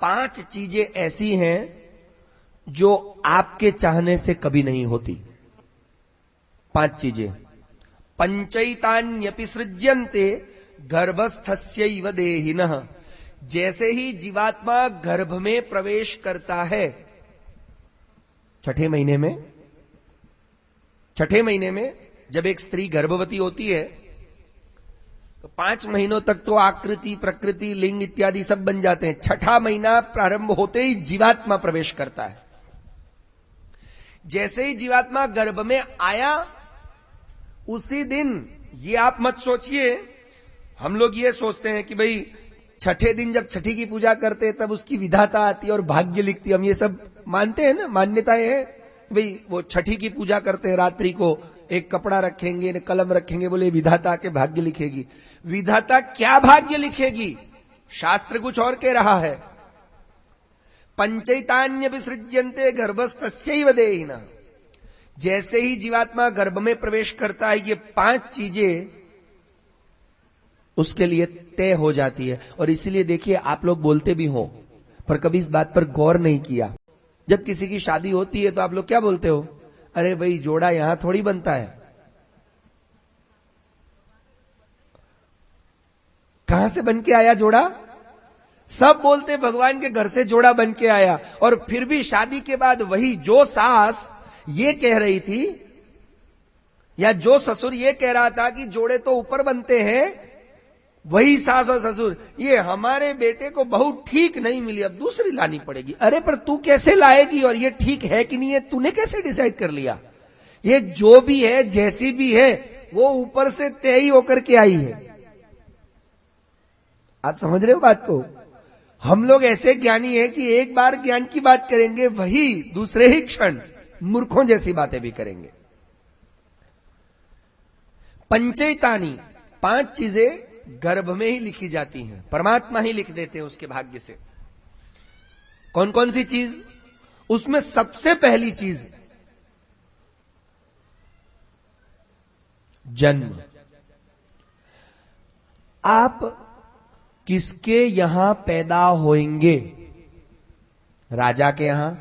5 चीजें ऐसी हैं जो आपके चाहने से कभी नहीं होती। 5 चीजें। पंचैतान्यपि सृज्यन्ते गर्भस्थस्यैव देहिनः। जैसे ही जीवात्मा गर्भ में प्रवेश करता है, छठे महीने में जब एक स्त्री गर्भवती होती है तो 5 महीनों तक तो आकृति, प्रकृति, लिंग इत्यादि सब बन जाते हैं। छठा महीना प्रारंभ होते ही जीवात्मा प्रवेश करता है। जैसे ही जीवात्मा गर्भ में आया उसी दिन, ये आप मत सोचिए, हम लोग ये सोचते हैं कि भाई छठे दिन जब छठी की पूजा करते हैं तब उसकी विधाता आती है और भाग्य लिखती है। हम ये सब मानते हैं ना, मान्यताएं हैं। भाई वो छठी की पूजा करते हैं, रात्रि को एक कपड़ा रखेंगे, कलम रखेंगे, बोले विधाता के भाग्य लिखेगी। विधाता क्या भाग्य लिखेगी? शास्त्र कुछ और कह रहा है। पंचैतान्य विसृज्यन्ते गर्भस्थस्यैव देहिनः। जैसे ही जीवात्मा गर्भ में प्रवेश करता है, ये 5 चीजें उसके लिए तय हो जाती है। और इसीलिए देखिए, आप लोग बोलते भी हो पर कभी इस बात पर गौर नहीं किया। जब किसी की शादी होती है तो आप लोग क्या बोलते हो? अरे भाई जोड़ा यहां थोड़ी बनता है। कहां से बन के आया जोड़ा? सब बोलते भगवान के घर से जोड़ा बन के आया। और फिर भी शादी के बाद वही जो सास ये कह रही थी या जो ससुर ये कह रहा था कि जोड़े तो ऊपर बनते हैं, वही सास और ससुर, ये हमारे बेटे को बहू ठीक नहीं मिली, अब दूसरी लानी पड़ेगी। अरे पर तू कैसे लाएगी और ये ठीक है कि नहीं है, तूने कैसे डिसाइड कर लिया? ये जो भी है, जैसी भी है, वो ऊपर से तय ही होकर के आई है। आप समझ रहे हो बात को? हम लोग ऐसे ज्ञानी हैं कि एक बार ज्ञान की बात करेंगे, वही दूसरे ही क्षण मूर्खों जैसी बातें भी करेंगे। पंचैतानी, 5 चीजें गर्भ में ही लिखी जाती हैं, परमात्मा ही लिख देते हैं उसके भाग्य से। कौन कौन सी चीज? उसमें सबसे पहली चीज जन्म। आप किसके यहां पैदा होंगे? राजा के यहां,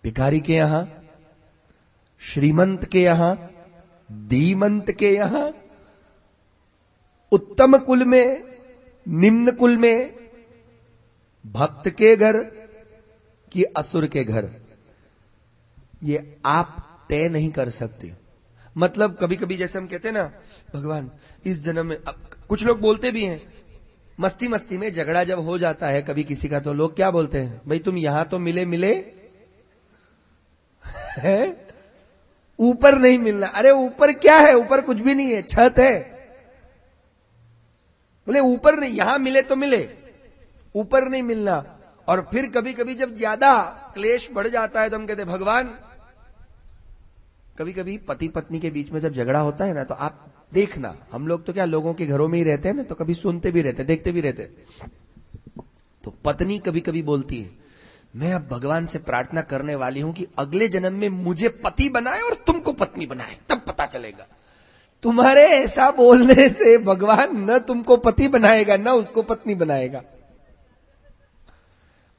भिखारी के यहां, श्रीमंत के यहां, धीमंत के यहां, उत्तम कुल में, निम्न कुल में, भक्त के घर कि असुर के घर? ये आप तय नहीं कर सकते। मतलब कभी कभी जैसे हम कहते हैं ना, भगवान इस जन्म में, कुछ लोग बोलते भी हैं, मस्ती मस्ती में झगड़ा जब हो जाता है कभी किसी का, तो लोग क्या बोलते हैं? भाई तुम यहां तो मिले हैं, ऊपर नहीं मिलना। अरे ऊपर क्या है? ऊपर कुछ भी नहीं है, छत है। बोले ऊपर नहीं, यहां मिले तो मिले, ऊपर नहीं मिलना। और फिर कभी कभी जब ज्यादा क्लेश बढ़ जाता है तो हम कहते हैं भगवान, कभी कभी पति पत्नी के बीच में जब झगड़ा होता है ना, तो आप देखना, हम लोग तो क्या लोगों के घरों में ही रहते हैं ना, तो कभी सुनते भी रहते, देखते भी रहते। तो पत्नी कभी कभी बोलती है, मैं अब भगवान से प्रार्थना करने वाली हूं कि अगले जन्म में मुझे पति बनाए और तुमको पत्नी बनाए, तब पता चलेगा। तुम्हारे ऐसा बोलने से भगवान न तुमको पति बनाएगा न उसको पत्नी बनाएगा।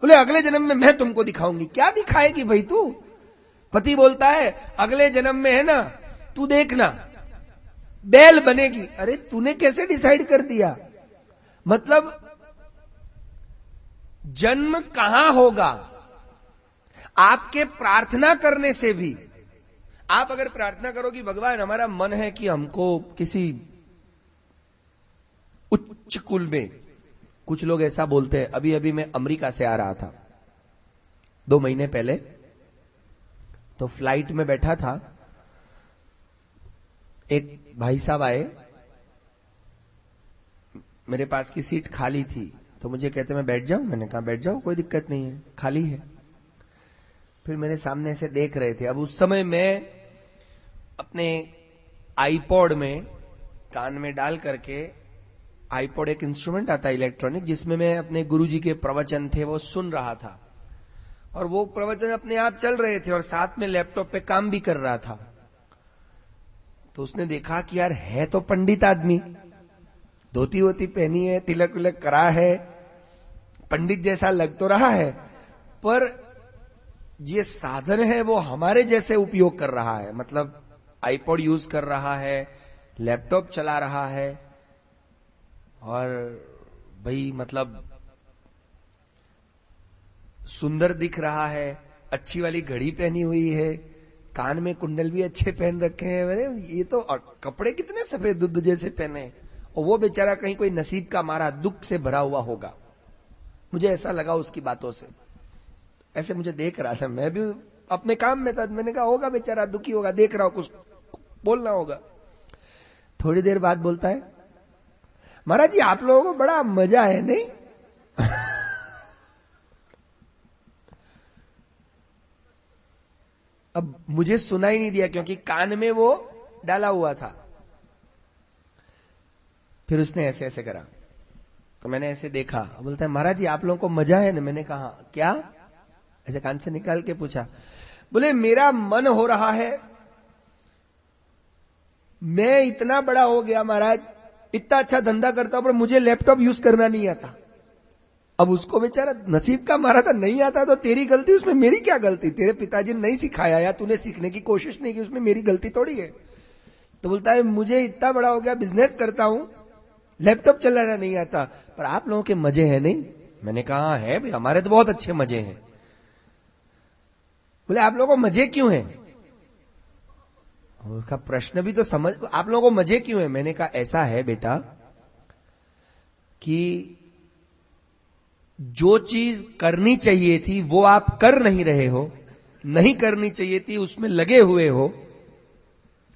बोले अगले जन्म में मैं तुमको दिखाऊंगी। क्या दिखाएगी भाई तू? पति बोलता है अगले जन्म में है ना, तू देखना बैल बनेगी। अरे तूने कैसे डिसाइड कर दिया? मतलब जन्म कहां होगा? आपके प्रार्थना करने से भी, आप अगर प्रार्थना करो कि भगवान हमारा मन है कि हमको किसी उच्च कुल में, कुछ लोग ऐसा बोलते हैं। अभी अभी मैं अमेरिका से आ रहा था 2 महीने पहले, तो फ्लाइट में बैठा था, एक भाई साहब आए, मेरे पास की सीट खाली थी, तो मुझे कहते मैं बैठ जाऊं? मैंने कहा बैठ जाओ, कोई दिक्कत नहीं है, खाली है। फिर मेरे सामने से देख रहे थे। अब उस समय मैं अपने आईपॉड में कान में डाल करके, आईपॉड एक इंस्ट्रूमेंट आता है इलेक्ट्रॉनिक, जिसमें मैं अपने गुरुजी के प्रवचन थे वो सुन रहा था, और वो प्रवचन अपने आप चल रहे थे और साथ में लैपटॉप पे काम भी कर रहा था। तो उसने देखा कि यार है तो पंडित आदमी, धोती वोती पहनी है, तिलक विलक करा है, पंडित जैसा लग तो रहा है, पर ये साधन है वो हमारे जैसे उपयोग कर रहा है। मतलब आईपॉड यूज कर रहा है, लैपटॉप चला रहा है, और भाई मतलब सुंदर दिख रहा है, अच्छी वाली घड़ी पहनी हुई है, कान में कुंडल भी अच्छे पहन रखे हैं। अरे ये तो, और कपड़े कितने सफेद दूध जैसे पहने, और वो बेचारा कहीं कोई नसीब का मारा दुख से भरा हुआ होगा। मुझे ऐसा लगा उसकी बातों से, ऐसे मुझे देख रहा था, मैं भी अपने काम में था, मैंने कहा होगा बेचारा दुखी होगा, देख रहा हो कुछ बोलना होगा। थोड़ी देर बाद बोलता है, महाराज जी आप लोगों को बड़ा मजा है नहीं? अब मुझे सुना ही नहीं दिया क्योंकि कान में वो डाला हुआ था। फिर उसने ऐसे ऐसे करा, तो मैंने ऐसे देखा, बोलता है महाराज जी आप लोगों को मजा है ना? मैंने कहा क्या? ऐसे कान से निकाल के पूछा। बोले मेरा मन हो रहा है, मैं इतना बड़ा हो गया महाराज, इतना अच्छा धंधा करता हूं, पर मुझे लैपटॉप यूज करना नहीं आता। अब उसको बेचारा नसीब का मारा था, नहीं आता तो तेरी गलती, उसमें मेरी क्या गलती? तेरे पिताजी ने नहीं सिखाया या तूने सीखने की कोशिश नहीं की, उसमें मेरी गलती थोड़ी है। तो बोलता है मुझे इतना बड़ा हो गया, बिजनेस करता हूं, लैपटॉप चलाना नहीं आता, पर आप लोगों के मजे हैं नहीं? मैंने कहा है भाई, हमारे तो बहुत अच्छे मजे हैं। बोले आप लोगों को मजे क्यों हैं? उसका प्रश्न भी तो समझ, आप लोगों को मजे क्यों है? मैंने कहा ऐसा है बेटा कि जो चीज करनी चाहिए थी वो आप कर नहीं रहे हो, नहीं करनी चाहिए थी उसमें लगे हुए हो,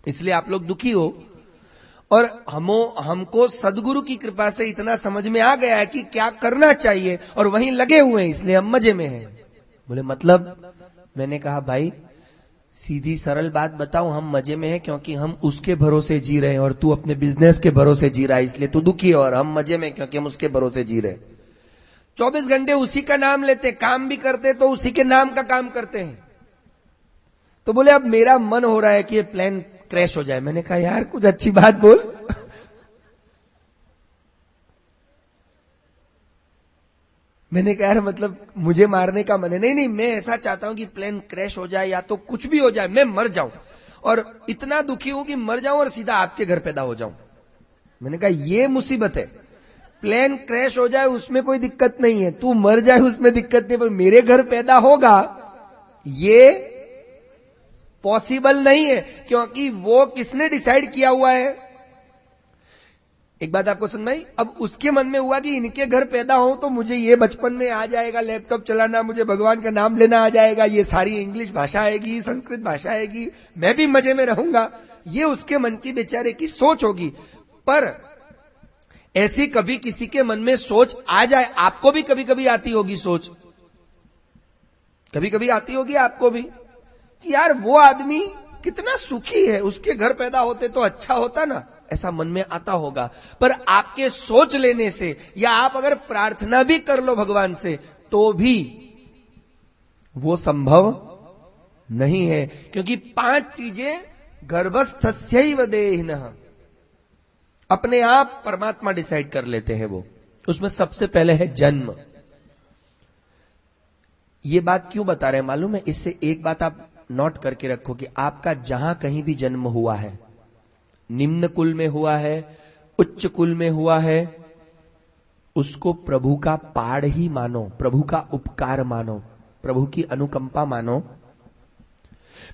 इसलिए आप लोग दुखी हो। और हमको सदगुरु की कृपा से इतना समझ में आ गया है कि क्या करना चाहिए, और वहीं लगे हुए हैं, इसलिए हम मजे में हैं। बोले मतलब? मैंने कहा भाई सीधी सरल बात बताऊं, हम मजे में हैं क्योंकि हम उसके भरोसे जी रहे हैं, और तू अपने बिजनेस के भरोसे जी रहा है, इसलिए तू दुखी है, और हम मजे में क्योंकि हम उसके भरोसे जी रहे हैं। 24 घंटे उसी का नाम लेते, काम भी करते तो उसी के नाम का काम करते हैं। तो बोले अब मेरा मन हो रहा है कि ये प्लान क्रैश हो जाए। मैंने कहा यार कुछ अच्छी बात बोल। मैंने कहा यार मतलब मुझे मारने का मन है? नहीं नहीं, मैं ऐसा चाहता हूं कि प्लेन क्रैश हो जाए या तो कुछ भी हो जाए, मैं मर जाऊं, और इतना दुखी हूं कि मर जाऊं और सीधा आपके घर पैदा हो जाऊं। मैंने कहा ये मुसीबत है, प्लेन क्रैश हो जाए उसमें कोई दिक्कत नहीं है, तू मर जाए उसमें दिक्कत नहीं, पर मेरे घर पैदा होगा ये पॉसिबल नहीं है, क्योंकि वो किसने डिसाइड किया हुआ है? एक बात आपको समझाई, अब उसके मन में हुआ कि इनके घर पैदा हो तो मुझे ये बचपन में आ जाएगा लैपटॉप चलाना, मुझे भगवान का नाम लेना आ जाएगा, ये सारी इंग्लिश भाषा आएगी, संस्कृत भाषा आएगी, मैं भी मजे में रहूंगा। ये उसके मन की बेचारे की सोच होगी। पर ऐसी कभी किसी के मन में सोच आ जाए, आपको भी कभी कभी आती होगी सोच, कभी कभी आती होगी आपको भी, कि यार वो आदमी कितना सुखी है, उसके घर पैदा होते तो अच्छा होता ना, ऐसा मन में आता होगा। पर आपके सोच लेने से, या आप अगर प्रार्थना भी कर लो भगवान से, तो भी वो संभव नहीं है, क्योंकि 5 चीजें गर्भस्थस्यैव देहिनः अपने आप परमात्मा डिसाइड कर लेते हैं वो। उसमें सबसे पहले है जन्म। ये बात क्यों बता रहे हैं मालूम है? इससे एक बात आप नोट करके रखो कि आपका जहां कहीं भी जन्म हुआ है, निम्न कुल में हुआ है, उच्च कुल में हुआ है, उसको प्रभु का पाड़ ही मानो, प्रभु का उपकार मानो, प्रभु की अनुकंपा मानो।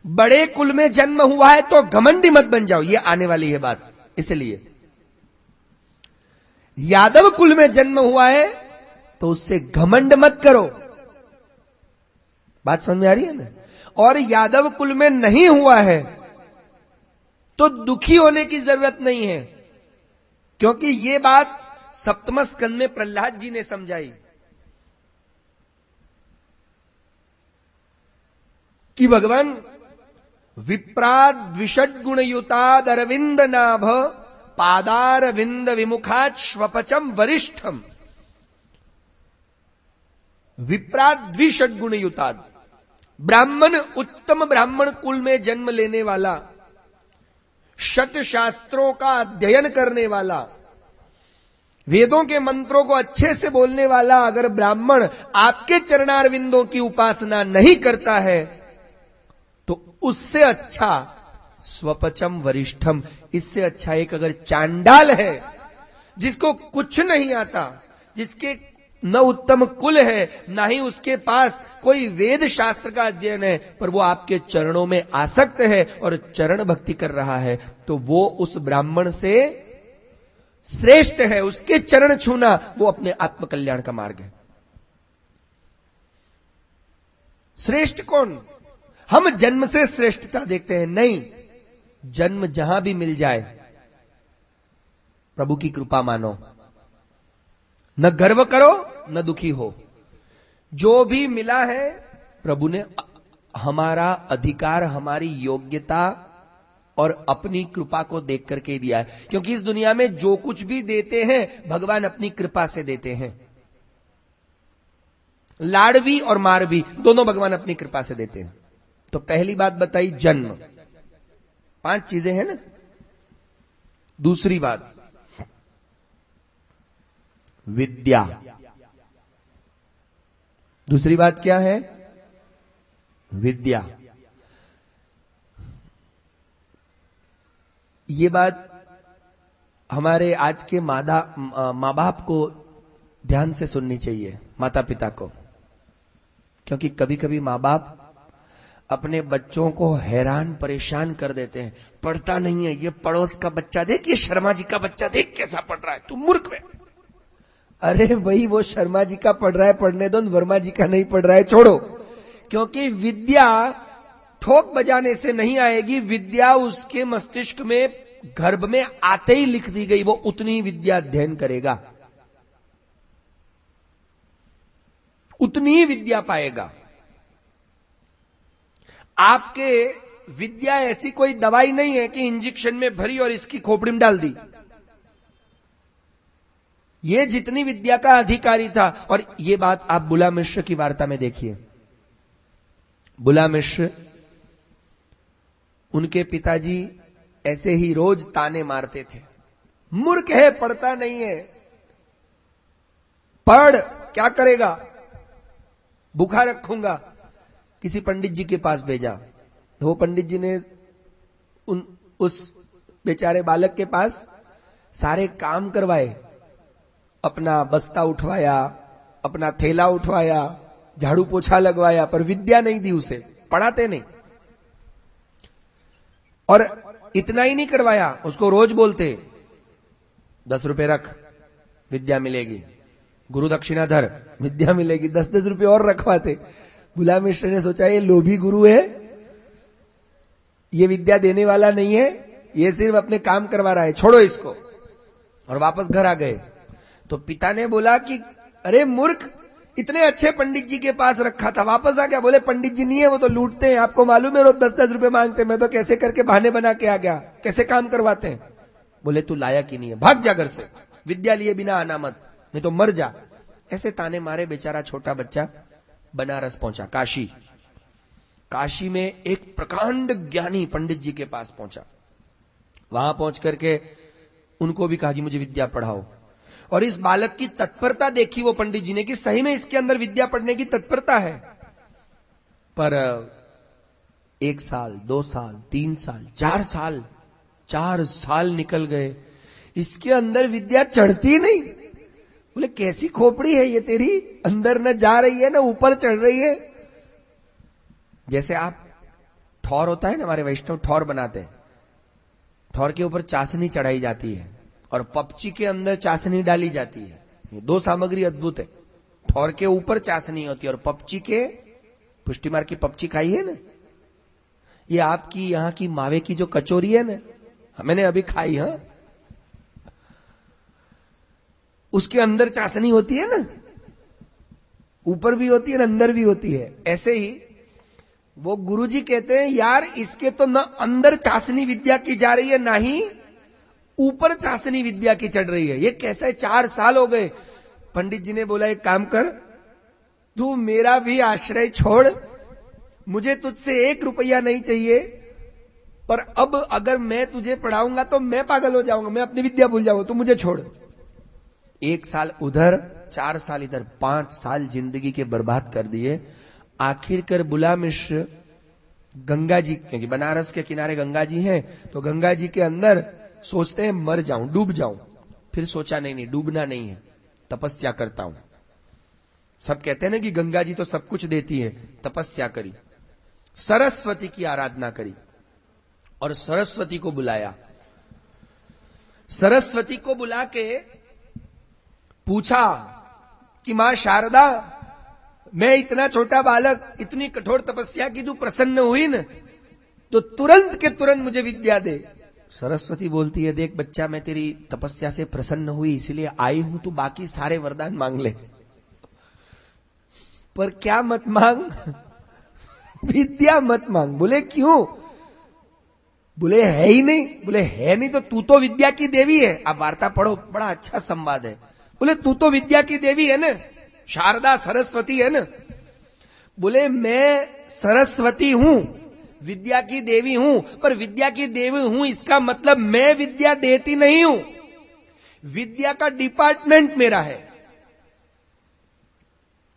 बड़े कुल में जन्म हुआ है तो घमंडी मत बन जाओ, ये आने वाली है बात। इसलिए यादव कुल में जन्म हुआ है तो उससे घमंड मत करो। बात समझ में आ रही है ना? और यादव कुल में नहीं हुआ है तो दुखी होने की जरूरत नहीं है, क्योंकि ये बात सप्तम स्कंद में प्रहलाद जी ने समझाई कि भगवान विप्राद द्विषड गुणयुताद अरविंद नाभ पादार विंद विमुखात श्वपचम वरिष्ठम। विप्राद द्विषड गुणयुताद, ब्राह्मण, उत्तम ब्राह्मण कुल में जन्म लेने वाला, शत शास्त्रों का अध्ययन करने वाला, वेदों के मंत्रों को अच्छे से बोलने वाला अगर ब्राह्मण आपके चरणारविंदों की उपासना नहीं करता है तो उससे अच्छा स्वपचम वरिष्ठम, इससे अच्छा एक अगर चांडाल है जिसको कुछ नहीं आता, जिसके न उत्तम कुल है, ना ही उसके पास कोई वेद शास्त्र का अध्ययन है, पर वो आपके चरणों में आसक्त है और चरण भक्ति कर रहा है, तो वो उस ब्राह्मण से श्रेष्ठ है। उसके चरण छूना वो अपने आत्मकल्याण का मार्ग है। श्रेष्ठ कौन? हम जन्म से श्रेष्ठता देखते हैं, नहीं, जन्म जहां भी मिल जाए प्रभु की कृपा मानो, न गर्व करो न दुखी हो। जो भी मिला है प्रभु ने हमारा अधिकार, हमारी योग्यता और अपनी कृपा को देख करके दिया है। क्योंकि इस दुनिया में जो कुछ भी देते हैं भगवान अपनी कृपा से देते हैं। लाड़ भी और मार भी दोनों भगवान अपनी कृपा से देते हैं। तो पहली बात बताई जन्म, 5 चीजें हैं ना। दूसरी बात विद्या, दूसरी बात क्या है? विद्या। ये बात हमारे आज के माँ बाप को ध्यान से सुननी चाहिए, माता पिता को। क्योंकि कभी कभी माँ बाप अपने बच्चों को हैरान परेशान कर देते हैं। पढ़ता नहीं है, ये पड़ोस का बच्चा देख, ये शर्मा जी का बच्चा देख कैसा पढ़ रहा है, तू मूर्ख है। अरे भाई, वो शर्मा जी का पढ़ रहा है, पढ़ने दो, वर्मा जी का नहीं पढ़ रहा है, छोड़ो। क्योंकि विद्या ठोक बजाने से नहीं आएगी। विद्या उसके मस्तिष्क में, गर्भ में आते ही लिख दी गई, वो उतनी ही विद्या अध्ययन करेगा, उतनी ही विद्या पाएगा। आपके विद्या ऐसी कोई दवाई नहीं है कि इंजेक्शन में भरी और इसकी खोपड़ी में डाल दी। ये जितनी विद्या का अधिकारी था, और ये बात आप बुला मिश्र की वार्ता में देखिए। बुला मिश्र, उनके पिताजी ऐसे ही रोज ताने मारते थे, मूर्ख है, पढ़ता नहीं है, पढ़ क्या करेगा, भूखा रखूंगा। किसी पंडित जी के पास भेजा, तो वो पंडित जी ने उस बेचारे बालक के पास सारे काम करवाए, अपना बस्ता उठवाया, अपना थैला उठवाया, झाड़ू पोछा लगवाया, पर विद्या नहीं दी उसे, पढ़ाते नहीं। और इतना ही नहीं करवाया, उसको रोज बोलते 10 रुपए रख, विद्या मिलेगी, गुरु दक्षिणा धर, विद्या मिलेगी। 10-10 रुपए और रखवाते। बुला मिश्र ने सोचा ये लोभी गुरु है, ये विद्या देने वाला नहीं है, ये सिर्फ अपने काम करवा रहा है, छोड़ो इसको। और वापस घर आ गए। तो पिता ने बोला कि अरे मूर्ख, इतने अच्छे पंडित जी के पास रखा था, वापस आ गया। बोले पंडित जी नहीं है, वो तो लूटते हैं, आपको मालूम है, रोज 10-10 रुपए मांगते हैं, मैं तो कैसे करके बहाने बना के आ गया, कैसे काम करवाते हैं। बोले तू लायक ही नहीं है, भाग जा घर से, विद्या लिए बिना आना मत, नहीं तो मर जा। ऐसे ताने मारे बेचारा छोटा बच्चा बनारस पहुंचा, काशी में एक प्रकांड ज्ञानी पंडित जी के पास पहुंचा। वहां पहुंच करके उनको भी कहा कि मुझे विद्या पढ़ाओ। और इस बालक की तत्परता देखी वो पंडित जी ने कि सही में इसके अंदर विद्या पढ़ने की तत्परता है। पर 1 साल, 2 साल, 3 साल, 4 साल निकल गए, इसके अंदर विद्या चढ़ती नहीं। बोले कैसी खोपड़ी है ये तेरी, अंदर न जा रही है न ऊपर चढ़ रही है। जैसे आप ठौर होता है ना, हमारे वैष्णव ठौर बनाते हैं, ठौर के ऊपर चाशनी चढ़ाई जाती है और पपची के अंदर चाशनी डाली जाती है। ये 2 सामग्री अद्भुत है। ठौर के ऊपर चाशनी होती है और पपची के, पुष्टि मार की पपची खाई है ना, ये आपकी यहां की मावे की जो कचौरी है ना, मैंने अभी खाई। हाँ, उसके अंदर चाशनी होती है ना, ऊपर भी होती है ना अंदर भी होती है। ऐसे ही वो गुरुजी कहते हैं यार इसके तो न अंदर चाशनी विद्या की जा रही है, ना ही ऊपर चाशनी विद्या की चढ़ रही है। ये कैसा है, 4 साल हो गए। पंडित जी ने बोला एक काम कर, तू मेरा भी आश्रय छोड़, मुझे तुझसे 1 रुपया नहीं चाहिए, पर अब अगर मैं तुझे पढ़ाऊंगा तो मैं पागल हो जाऊंगा, मैं अपनी विद्या भूल जाऊंगा, तू मुझे छोड़। 1 साल उधर, 4 साल इधर, 5 साल जिंदगी के बर्बाद कर दिए। आखिरकार बुला मिश्र गंगा जी, क्योंकि बनारस के किनारे गंगा जी हैं, तो गंगा जी के अंदर सोचते हैं मर जाऊं, डूब जाऊं। फिर सोचा नहीं, डूबना नहीं है, तपस्या करता हूं। सब कहते हैं ना कि गंगा जी तो सब कुछ देती है, तपस्या करी, सरस्वती की आराधना करी और सरस्वती को बुलाया। सरस्वती को बुला के पूछा कि मां शारदा, मैं इतना छोटा बालक, इतनी कठोर तपस्या की, तू प्रसन्न हुई न, तो तुरंत के तुरंत मुझे विद्या दे। सरस्वती बोलती है, देख बच्चा, मैं तेरी तपस्या से प्रसन्न हुई इसलिए आई हूं, तू बाकी सारे वरदान मांग ले, पर क्या मत मांग, विद्या मत मांग। बोले क्यों? बोले है ही नहीं। बोले है नहीं तो तू तो विद्या की देवी है। आप वार्ता पढ़ो, बड़ा अच्छा संवाद है। बोले तू तो विद्या की देवी है ना, शारदा सरस्वती है ना। बोले मैं सरस्वती हूं, विद्या की देवी हूं, पर विद्या की देवी हूं इसका मतलब मैं विद्या देती नहीं हूं, विद्या का डिपार्टमेंट मेरा है।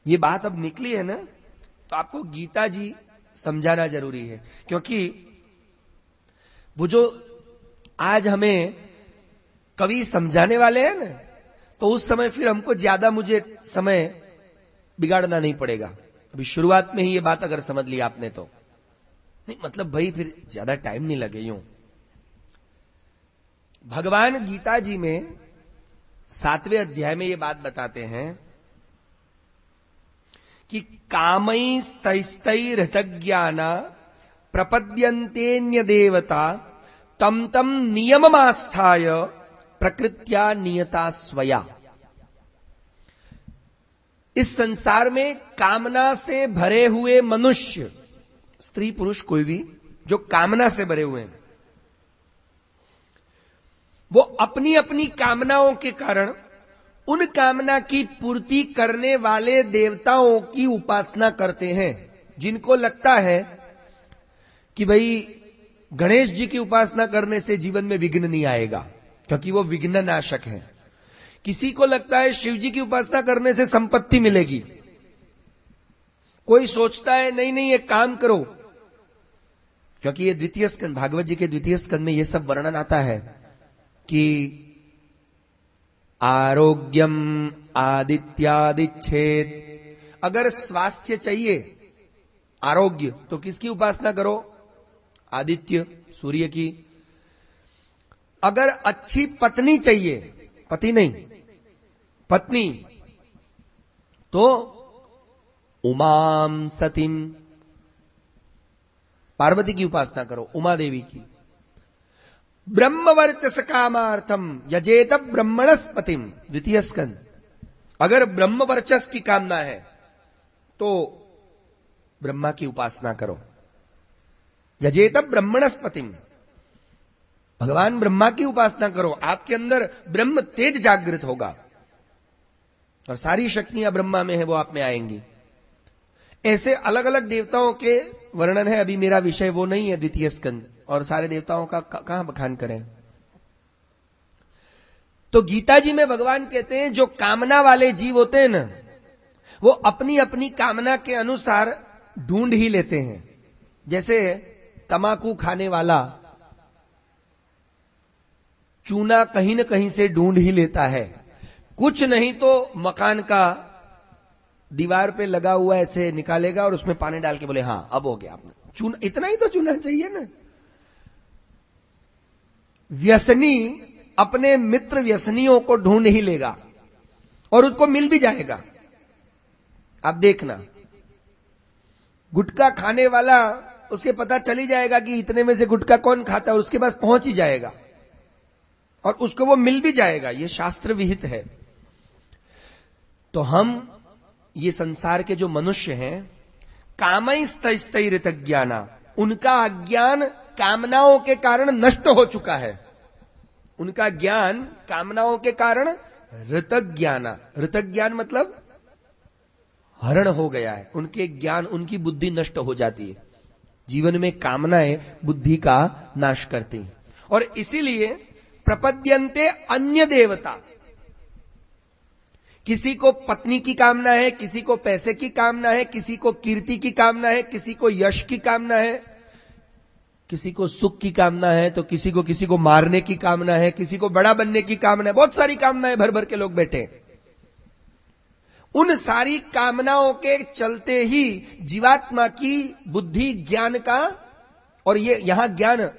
ये बात अब निकली है ना, तो आपको गीता जी समझाना जरूरी है, क्योंकि वो जो आज हमें कवि समझाने वाले हैं ना, तो उस समय फिर हमको ज्यादा मुझे समय बिगाड़ना नहीं पड़ेगा। अभी शुरुआत में ही ये बात अगर समझ ली आपने तो नहीं, मतलब भाई फिर ज्यादा टाइम नहीं लगे। यूं भगवान गीता जी में 7वें अध्याय में ये बात बताते हैं कि कामैस्तैस्तैर्हृतज्ञाना प्रपद्यन्तेन्य देवता तम तम नियममास्थाय प्रकृत्या नियता स्वया। इस संसार में कामना से भरे हुए मनुष्य, स्त्री पुरुष कोई भी जो कामना से भरे हुए हैं, वो अपनी अपनी कामनाओं के कारण उन कामना की पूर्ति करने वाले देवताओं की उपासना करते हैं। जिनको लगता है कि भाई गणेश जी की उपासना करने से जीवन में विघ्न नहीं आएगा क्योंकि वो विघ्न नाशक है, किसी को लगता है शिव जी की उपासना करने से संपत्ति मिलेगी, कोई सोचता है नहीं नहीं एक काम करो, क्योंकि ये द्वितीय स्कंद, भागवत जी के द्वितीय स्कंद में ये सब वर्णन आता है कि आरोग्यम आदित्यादिच्छेद, अगर स्वास्थ्य चाहिए, आरोग्य, तो किसकी उपासना करो? आदित्य, सूर्य की। अगर अच्छी पत्नी चाहिए, पति नहीं पत्नी, तो उमाम सतीम, पार्वती की उपासना करो, उमा देवी की। ब्रह्मवर्चस कामार्थम यजेत ब्रह्मणस्पतिम, द्वितीय स्कंद। अगर ब्रह्मवर्चस की कामना है तो ब्रह्मा की उपासना करो, यजेत ब्रह्मणस्पतिम, भगवान ब्रह्मा की उपासना करो, आपके अंदर ब्रह्म तेज जागृत होगा और सारी शक्तियां ब्रह्मा में है वो आप में आएंगी। ऐसे अलग अलग देवताओं के वर्णन है, अभी मेरा विषय वो नहीं है द्वितीय स्कंद, और सारे देवताओं का कहां बखान करें। तो गीता जी में भगवान कहते हैं जो कामना वाले जीव होते हैं ना, वो अपनी अपनी कामना के अनुसार ढूंढ ही लेते हैं। जैसे तमाकू खाने वाला चूना कहीं न कहीं से ढूंढ ही लेता है, कुछ नहीं तो मकान का दीवार पे लगा हुआ ऐसे निकालेगा और उसमें पानी डाल के बोले हाँ अब हो गया, चूना इतना ही तो चूना चाहिए ना। व्यसनी अपने मित्र व्यसनियों को ढूंढ ही लेगा और उसको मिल भी जाएगा। आप देखना, गुटखा खाने वाला, उसके पता चली जाएगा कि इतने में से गुटखा कौन खाता है, और उसके पास पहुंच ही जाएगा और उसको वो मिल भी जाएगा। ये शास्त्र विहित है। तो हम ये संसार के जो मनुष्य हैं, कामैस्तैस्तैर्हृतज्ञाना, उनका अज्ञान कामनाओं के कारण नष्ट हो चुका है। उनका ज्ञान कामनाओं के कारण ऋतज्ञाना, ऋतज्ञान मतलब हरण हो गया है। उनके ज्ञान, उनकी बुद्धि नष्ट हो जाती है। जीवन में कामनाएं बुद्धि का नाश करती हैं और इसीलिए प्रपद्यन्ते अन्य देवता, किसी को पत्नी की कामना है, किसी को पैसे की कामना है, किसी को कीर्ति की कामना है, किसी को यश की कामना है, किसी को सुख की कामना है, तो किसी को मारने की कामना है, किसी को बड़ा बनने की कामना है। बहुत सारी कामनाएं भर भर के लोग बैठे। उन सारी कामनाओं के चलते ही जीवात्मा की बुद्धि ज्ञान का, और ये यहां ज्ञान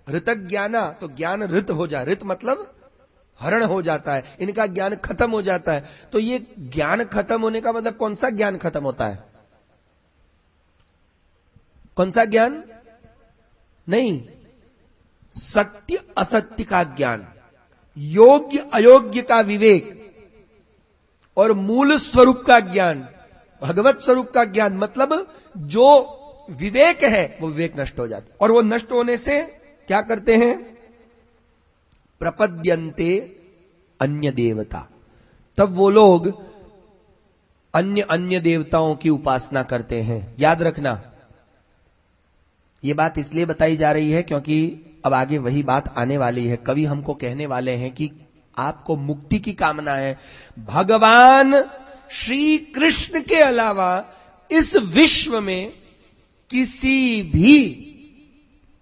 ऋतक ज्ञाना, तो ज्ञान ऋत हो जाए, ऋत मतलब हरण हो जाता है, इनका ज्ञान खत्म हो जाता है। तो ये ज्ञान खत्म होने का मतलब कौन सा ज्ञान खत्म होता है? कौन सा ज्ञान? नहीं, सत्य असत्य का ज्ञान, योग्य अयोग्य का विवेक और मूल स्वरूप का ज्ञान, भगवत स्वरूप का ज्ञान। मतलब जो विवेक है वो विवेक नष्ट हो जाता है, और वो नष्ट होने से क्या करते हैं? प्रपद्यन्ते अन्य देवता। तब वो लोग अन्य देवताओं की उपासना करते हैं। याद रखना, ये बात इसलिए बताई जा रही है क्योंकि अब आगे वही बात आने वाली है। कवि हमको कहने वाले हैं कि आपको मुक्ति की कामना है, भगवान श्री कृष्ण के अलावा इस विश्व में किसी भी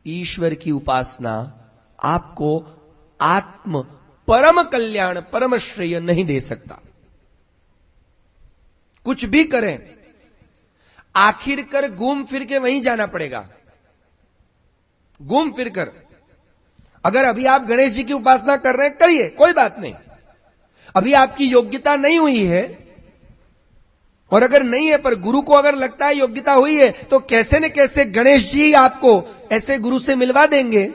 ईश्वर की उपासना आपको आत्म परम कल्याण, परम श्रेय नहीं दे सकता। कुछ भी करें, आखिरकार घूम फिर के वहीं जाना पड़ेगा, घूम फिर कर। अगर अभी आप गणेश जी की उपासना कर रहे हैं, करिए, कोई बात नहीं। अभी आपकी योग्यता नहीं हुई है, और अगर नहीं है, पर गुरु को अगर लगता है योग्यता हुई है, तो कैसे न कैसे गणेश जी आपको ऐसे गुरु से मिलवा देंगे,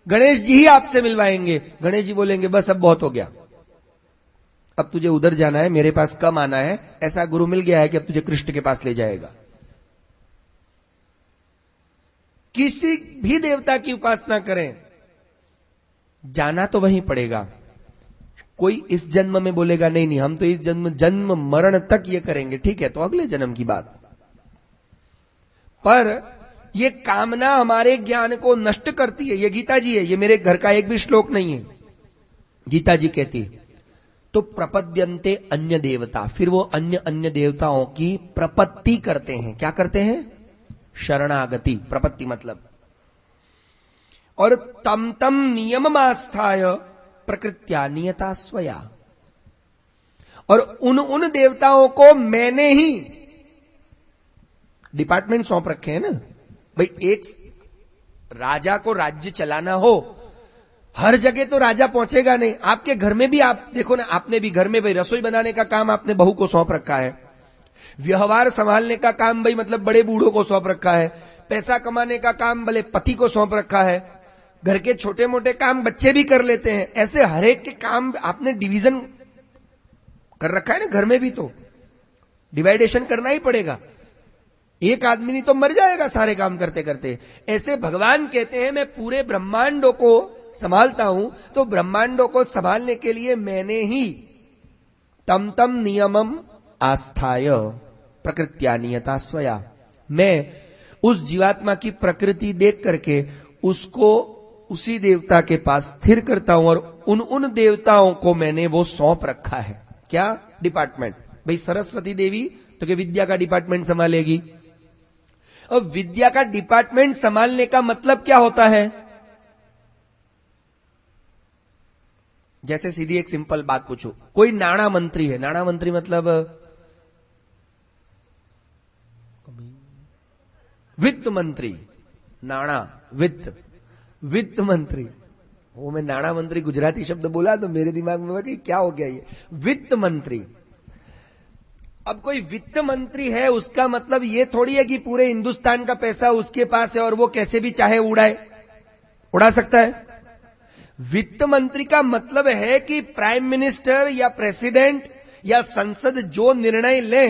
गणेश जी ही आपसे मिलवाएंगे। गणेश जी बोलेंगे बस अब बहुत हो गया, अब तुझे उधर जाना है, मेरे पास कम आना है। ऐसा गुरु मिल गया है कि अब तुझे कृष्ण के पास ले जाएगा। किसी भी देवता की उपासना करें, जाना तो वहीं पड़ेगा। कोई इस जन्म में बोलेगा नहीं नहीं, हम तो इस जन्म मरण तक ये करेंगे, ठीक है, तो अगले जन्म की बात। पर ये कामना हमारे ज्ञान को नष्ट करती है। ये गीता जी है, ये मेरे घर का एक भी श्लोक नहीं है, गीता जी कहती है। तो प्रपद्यन्ते अन्य देवता, फिर वो अन्य देवताओं की प्रपत्ति करते हैं। क्या करते हैं? शरणागति। प्रपत्ति मतलब, और तम तम नियम आस्थाय प्रकृत्या नियता स्वया, और उन देवताओं को मैंने ही डिपार्टमेंट सौंप रखे हैं ना भाई। एक राजा को राज्य चलाना हो, हर जगह तो राजा पहुंचेगा नहीं। आपके घर में भी आप देखो ना, आपने भी घर में भाई रसोई बनाने का काम आपने बहू को सौंप रखा है, व्यवहार संभालने का काम भाई मतलब बड़े बूढ़ों को सौंप रखा है, पैसा कमाने का काम भले पति को सौंप रखा है, घर के छोटे मोटे काम बच्चे भी कर लेते हैं। ऐसे हर एक के काम आपने डिवीजन कर रखा है ना। घर में भी तो डिवाइडेशन करना ही पड़ेगा, एक आदमी नहीं तो मर जाएगा सारे काम करते करते। ऐसे भगवान कहते हैं मैं पूरे ब्रह्मांडों को संभालता हूं, तो ब्रह्मांडों को संभालने के लिए मैंने ही तम तम नियमम आस्थाय प्रकृत्या नियता स्वया, मैं उस जीवात्मा की प्रकृति देख करके उसको उसी देवता के पास स्थिर करता हूं, और उन देवताओं को मैंने वो सौंप रखा है। क्या डिपार्टमेंट? भाई सरस्वती देवी तो क्या विद्या का डिपार्टमेंट संभालेगी। अब विद्या का डिपार्टमेंट संभालने का मतलब क्या होता है? जैसे सीधी एक सिंपल बात पूछो, कोई नाणा मंत्री है, नाणा मंत्री मतलब वित्त मंत्री, नाणा वित्त मंत्री। वो मैं नाणा मंत्री गुजराती शब्द बोला तो मेरे दिमाग में कि क्या हो गया ये, वित्त मंत्री। अब कोई वित्त मंत्री है, उसका मतलब ये थोड़ी है कि पूरे हिंदुस्तान का पैसा उसके पास है और वो कैसे भी चाहे उड़ा सकता है। वित्त मंत्री का मतलब है कि प्राइम मिनिस्टर या प्रेसिडेंट या संसद जो निर्णय ले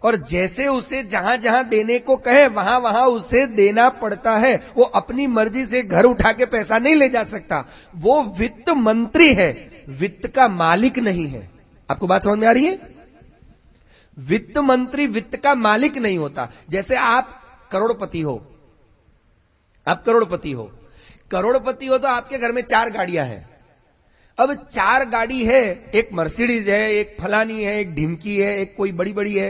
और जैसे उसे जहां जहां देने को कहे वहां वहां उसे देना पड़ता है। वो अपनी मर्जी से घर उठा के पैसा नहीं ले जा सकता। वो वित्त मंत्री है, वित्त का मालिक नहीं है। आपको बात समझ में आ रही है? वित्त मंत्री वित्त का मालिक नहीं होता। जैसे आप करोड़पति हो, करोड़पति हो तो आपके घर में 4 गाड़ियां हैं। अब 4 गाड़ी है, एक मर्सिडीज है, एक फलानी है, एक ढिमकी है, एक कोई बड़ी बड़ी है,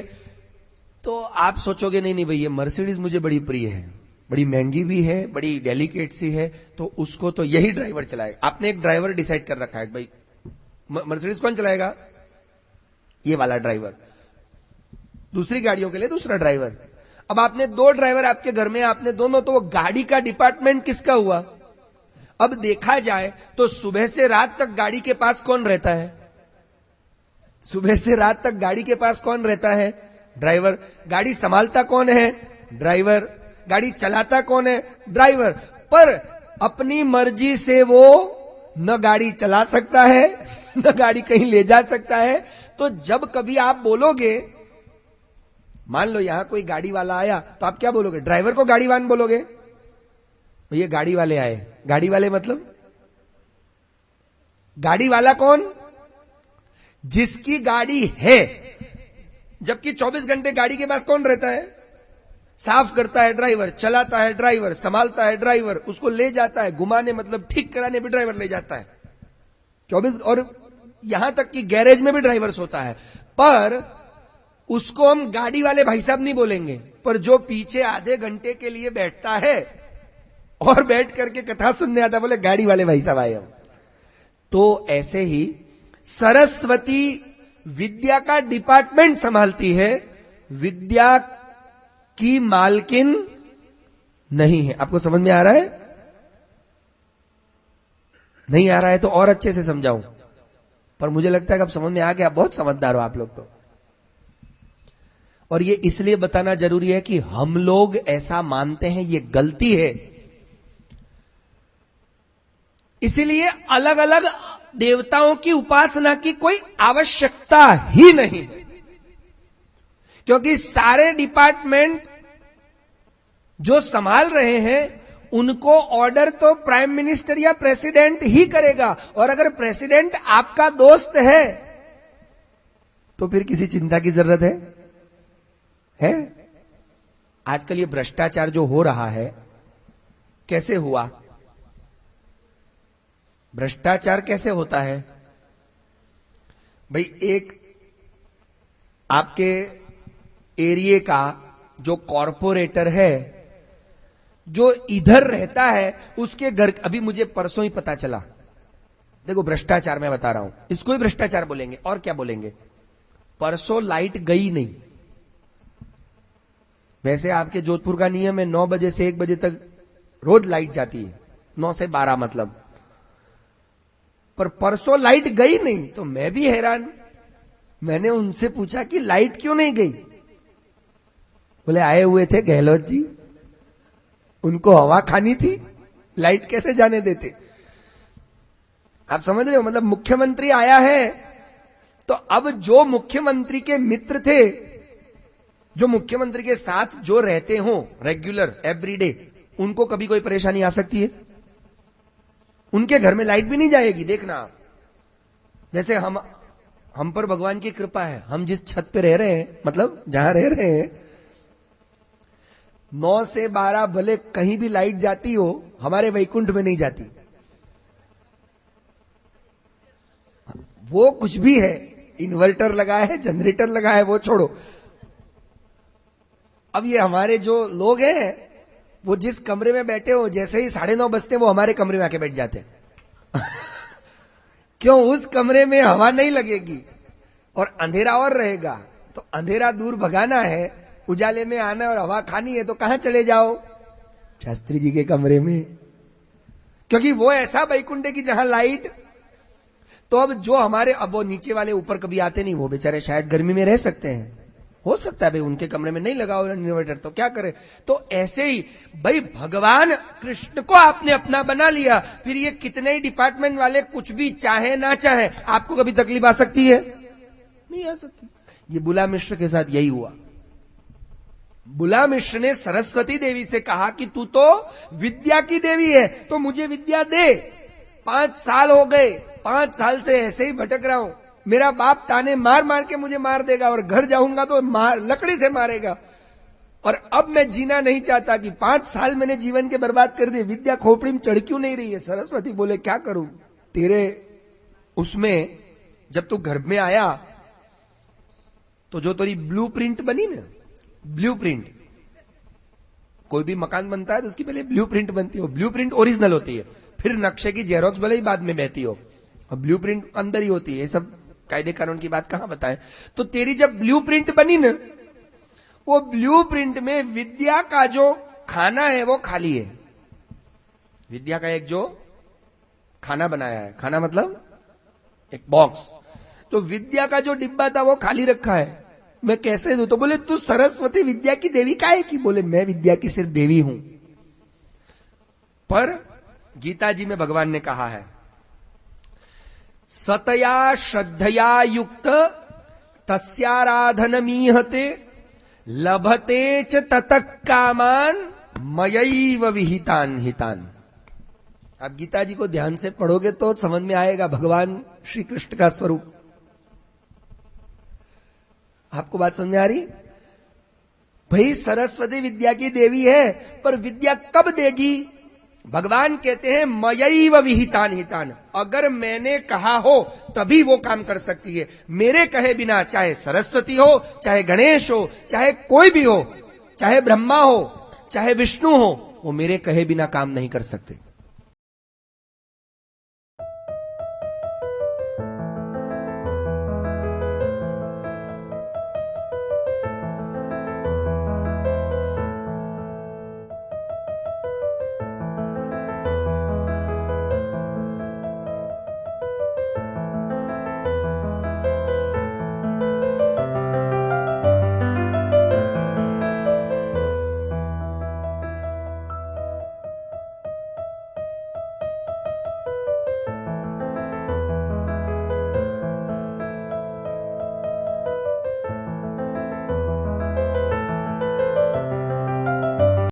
तो आप सोचोगे नहीं नहीं भाई ये मर्सिडीज मुझे बड़ी प्रिय है, बड़ी महंगी भी है, बड़ी डेलिकेट सी है, तो उसको तो यही ड्राइवर चलाएगा। आपने एक ड्राइवर डिसाइड कर रखा है भाई मर्सिडीज कौन चलाएगा, ये वाला ड्राइवर, दूसरी गाड़ियों के लिए दूसरा ड्राइवर। अब आपने 2 ड्राइवर आपके घर में, आपने दोनों, तो वो गाड़ी का डिपार्टमेंट किसका हुआ। अब देखा जाए तो सुबह से रात तक गाड़ी के पास कौन रहता है, सुबह से रात तक गाड़ी के पास कौन रहता है, ड्राइवर। गाड़ी संभालता कौन है, ड्राइवर। गाड़ी चलाता कौन है, ड्राइवर। पर अपनी मर्जी से वो न गाड़ी चला सकता है न गाड़ी कहीं ले जा सकता है। तो जब कभी आप बोलोगे, मान लो यहां कोई गाड़ी वाला आया, तो आप क्या बोलोगे, ड्राइवर को गाड़ीवान बोलोगे, तो ये गाड़ी वाले आए, गाड़ी वाले मतलब गाड़ी वाला कौन, जिसकी गाड़ी है। जबकि 24 घंटे गाड़ी के पास कौन रहता है, साफ करता है ड्राइवर, चलाता है ड्राइवर, संभालता है ड्राइवर, उसको ले जाता है घुमाने, मतलब ठीक कराने भी ड्राइवर ले जाता है 24, और यहां तक कि गैरेज में भी ड्राइवर्स होता है। पर उसको हम गाड़ी वाले भाई साहब नहीं बोलेंगे, पर जो पीछे आधे घंटे के लिए बैठता है और बैठ करके कथा सुनने आता, बोले गाड़ी वाले भाई साहब आए हम। तो ऐसे ही सरस्वती विद्या का डिपार्टमेंट संभालती है, विद्या की मालकिन नहीं है। आपको समझ में आ रहा है, नहीं आ रहा है तो और अच्छे से समझाऊं, पर मुझे लगता है कि अब समझ में आ गया, बहुत समझदार हो आप लोग तो। और ये इसलिए बताना जरूरी है कि हम लोग ऐसा मानते हैं, ये गलती है। इसीलिए अलग अलग देवताओं की उपासना की कोई आवश्यकता ही नहीं है, क्योंकि सारे डिपार्टमेंट जो संभाल रहे हैं उनको ऑर्डर तो प्राइम मिनिस्टर या प्रेसिडेंट ही करेगा। और अगर प्रेसिडेंट आपका दोस्त है तो फिर किसी चिंता की जरूरत है? आजकल ये भ्रष्टाचार जो हो रहा है, कैसे हुआ, भ्रष्टाचार कैसे होता है भाई। एक आपके एरिया का जो कॉरपोरेटर है, जो इधर रहता है, उसके घर, अभी मुझे परसों ही पता चला, देखो भ्रष्टाचार मैं बता रहा हूं, इसको ही भ्रष्टाचार बोलेंगे और क्या बोलेंगे। परसों लाइट गई नहीं, वैसे आपके जोधपुर का नियम है 9 बजे से 1 बजे तक रोज लाइट जाती है, 9 से 12 मतलब, पर परसों लाइट गई नहीं। तो मैं भी हैरान, मैंने उनसे पूछा कि लाइट क्यों नहीं गई। बोले आए हुए थे गहलोत जी, उनको हवा खानी थी, लाइट कैसे जाने देते। आप समझ रहे हो, मतलब मुख्यमंत्री आया है, तो अब जो मुख्यमंत्री के मित्र थे, जो मुख्यमंत्री के साथ जो रहते हो रेगुलर एवरीडे, उनको कभी कोई परेशानी आ सकती है, उनके घर में लाइट भी नहीं जाएगी, देखना। वैसे हम पर भगवान की कृपा है, हम जिस छत पे रह रहे हैं, मतलब जहां रह रहे हैं, 9 से 12 भले कहीं भी लाइट जाती हो, हमारे वैकुंठ में नहीं जाती। वो कुछ भी है, इन्वर्टर लगा है, जनरेटर लगा है, वो छोड़ो। अब ये हमारे जो लोग हैं, वो जिस कमरे में बैठे हो, जैसे ही 9:30 बजते वो हमारे कमरे में आके बैठ जाते हैं क्यों, उस कमरे में हवा नहीं लगेगी और अंधेरा और रहेगा। तो अंधेरा दूर भगाना है, उजाले में आना और हवा खानी है, तो कहां चले जाओ, शास्त्री जी के कमरे में, क्योंकि वो ऐसा वैकुंठ है कि जहां लाइट। तो अब जो हमारे, अब वो नीचे वाले ऊपर कभी आते नहीं, वो बेचारे शायद गर्मी में रह सकते हैं, हो सकता है भाई उनके कमरे में नहीं लगा हो इन्वर्टर, तो क्या करे। तो ऐसे ही भाई भगवान कृष्ण को आपने अपना बना लिया, फिर ये कितने ही डिपार्टमेंट वाले कुछ भी चाहे ना चाहे, आपको कभी तकलीफ आ सकती है, नहीं आ सकती। ये बुला मिश्र के साथ यही हुआ। बुला मिश्र ने सरस्वती देवी से कहा कि तू तो विद्या की देवी है, तो मुझे विद्या दे। 5 साल हो गए, 5 साल से ऐसे ही भटक रहा हूं, मेरा बाप ताने मार मार के मुझे मार देगा, और घर जाऊंगा तो लकड़ी से मारेगा, और अब मैं जीना नहीं चाहता कि 5 साल मैंने जीवन के बर्बाद कर दिए, विद्या खोपड़ी में चढ़ क्यों नहीं रही है। सरस्वती बोले क्या करूं, तेरे उसमें जब तू घर में आया तो जो तेरी ब्लूप्रिंट बनी ना, ब्लूप्रिंट, कोई भी मकान बनता है तो उसकी पहले ब्लूप्रिंट बनती है, ब्लूप्रिंट ओरिजिनल होती है, फिर नक्शे की जेरोक्स भले ही बाद में बहती हो, और ब्लूप्रिंट अंदर ही होती है। ये सब कायदे कानून की बात कहां बताएं। तो तेरी जब ब्लूप्रिंट बनी ना, वो ब्लूप्रिंट में विद्या का जो खाना है वो खाली है। विद्या का एक जो खाना बनाया है, खाना मतलब एक बॉक्स, तो विद्या का जो डिब्बा था वो खाली रखा है। मैं कैसे दूं? तो बोले तू सरस्वती विद्या की देवी काहे की? बोले मैं विद्या की सिर्फ देवी हूं। पर गीता जी में भगवान ने कहा है, सतया श्रद्धया युक्त तस्याराधनमीहते लभते च ततः कामान मयैव विहितान हितान। आप गीता जी को ध्यान से पढ़ोगे तो समझ में आएगा भगवान श्री कृष्ण का स्वरूप। आपको बात समझ में आ रही? भाई सरस्वती विद्या की देवी है, पर विद्या कब देगी? भगवान कहते हैं मयैव विहितान हितान, अगर मैंने कहा हो तभी वो काम कर सकती है। मेरे कहे बिना, चाहे सरस्वती हो, चाहे गणेश हो, चाहे कोई भी हो, चाहे ब्रह्मा हो, चाहे विष्णु हो, वो मेरे कहे बिना काम नहीं कर सकते।